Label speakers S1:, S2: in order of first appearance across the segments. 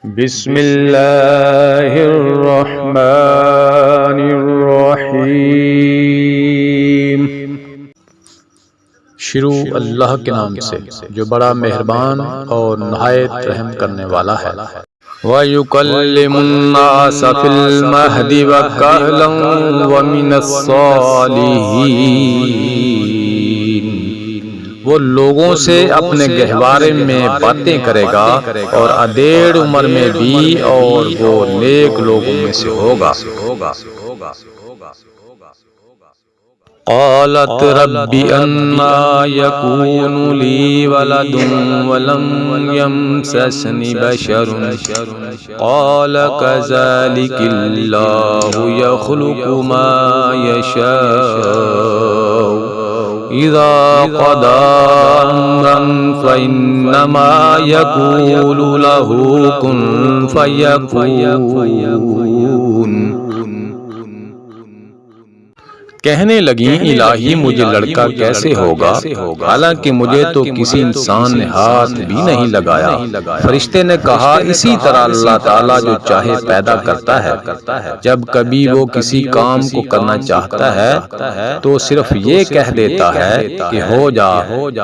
S1: بسم اللہ الرحمن الرحیم۔ شروع اللہ کے نام سے جو بڑا مہربان اور نہایت رحم کرنے والا ہے۔ وَيُكَلِّمُ النَّاسَ فِي الْمَهْدِ وَكَهْلًا وَمِنَ الصَّالِحِينَ۔ وہ لوگوں سے اپنے گہوارے میں باتیں کرے گا اور ادھیڑ عمر میں بھی، اور وہ نیک لوگوں میں سے ہوگا۔ قالت رب انا يكون لي ولد ولم يمسسني بشر قال كذلك الله يخلق ما يشاء اذا قضى امرا فانما يقول له كن فيكون۔ کہنے لگیں الہی مجھے لڑکا کیسے ہوگا، حالانکہ مجھے تو کسی انسان نے ہاتھ بھی نہیں لگایا۔ فرشتے نے کہا اسی طرح اللہ تعالیٰ جو چاہے پیدا کرتا ہے، جب کبھی وہ کسی کام کو کرنا چاہتا ہے تو صرف یہ کہہ دیتا ہے کہ ہو جا،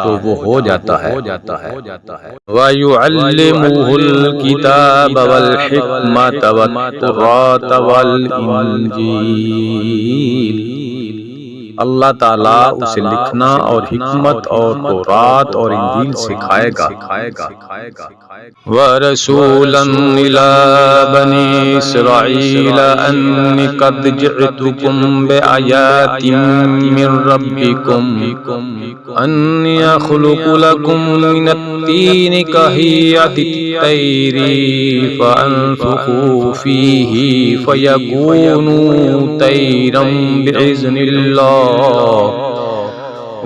S1: تو وہ ہو جاتا ہے۔ وَيُعَلِّمُهُ الْكِتَابَ وَالْحِكْمَةَ وَالتَّوْرَاةَ وَالْإِنْجِيلَ۔ اللہ تعالیٰ اسے لکھنا اور حکمت اور تورات اور انجیل سکھائے گا۔ وَرَسُولًا إِلَى بَنِي إِسْرَائِيلَ أَنِّي قَدْ جِئْتُكُمْ بِآيَاتٍ مِّن رَّبِّكُمْ أَنِّي أَخْلُقُ لَكُم مِّنَ الطِّينِ كَهَيْئَةِ الطَّيْرِ فَأَنفُخُ فِيهِ فَيَكُونُ طَيْرًا بِإِذْنِ اللَّهِ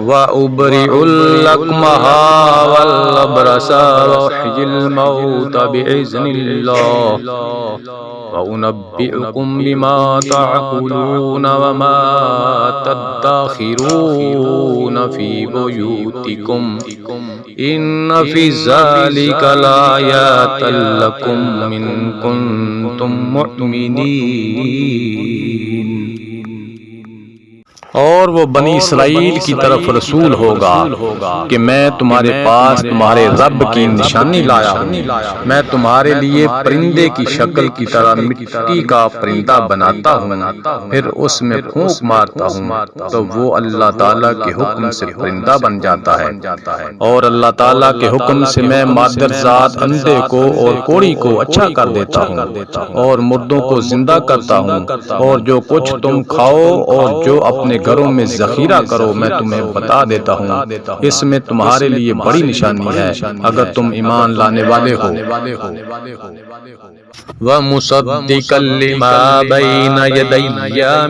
S1: وَأُبْرِئُ الْأَكْمَحَ وَالْأَبْرَصَ وَأُحْيِي الْمَوْتَى بِإِذْنِ اللَّهِ وَأُنَبِّئُكُم بِمَا تَأْكُلُونَ وَمَا تَدَّخِرُونَ فِي بُيُوتِكُمْ إِنَّ فِي ذَلِكَ لَآيَاتً لَّكُمْ إِن كُنتُم مُّؤْمِنِينَ۔ اور وہ بنی اسرائیل کی طرف رسول ہوگا کہ میں تمہارے پاس تمہارے رب کی نشانی لایا ہوں۔ میں تمہارے لیے پرندے کی شکل کی طرح مٹی کا پرندہ بناتا ہوں، پھر اس میں پھونک مارتا ہوں تو وہ اللہ تعالیٰ کے حکم سے پرندہ بن جاتا ہے۔ اور اللہ تعالیٰ کے حکم سے میں مادر ذات اندھے کو اور کوڑی کو اچھا کر دیتا ہوں اور مردوں کو زندہ کرتا ہوں۔ اور جو کچھ تم کھاؤ اور جو اپنے گھروں میں ذخیرہ کرو میں تمہیں بتا دیتا ہوں، اس میں تمہارے لیے بڑی نشانی ہے اگر تم ایمان لانے والے ہو۔ وَمُصَدِّقًا لِّمَا بَيْنَ يَدَيَّ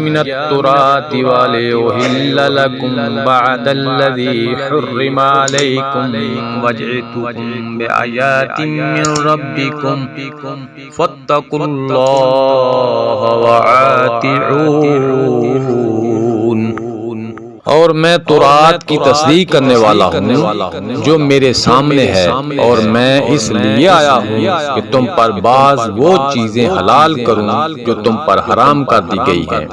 S1: مِنَ التَّوْرَاةِ وَلِأُحِلَّ لَكُم بَعْضَ الَّذِي حُرِّمَ عَلَيْكُمْ وَجِئْتُكُم بِآيَاتٍ مِّن رَّبِّكُمْ فَاتَّقُوا اللَّهَ وَأَطِيعُونِ۔ اور میں تورات کی تصدیق کرنے والا ہوں جو میرے سامنے ہے، اور میں اس لیے آیا ہوں کہ تم پر بعض وہ چیزیں حلال کروں جو تم پر حرام کر دی گئی ہیں،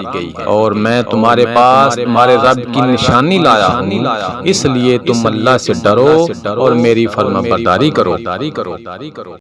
S1: اور میں تمہارے پاس تمہارے رب کی نشانی لایا ہوں، اس لیے تم اللہ سے ڈرو اور میری فرمانبرداری کرو۔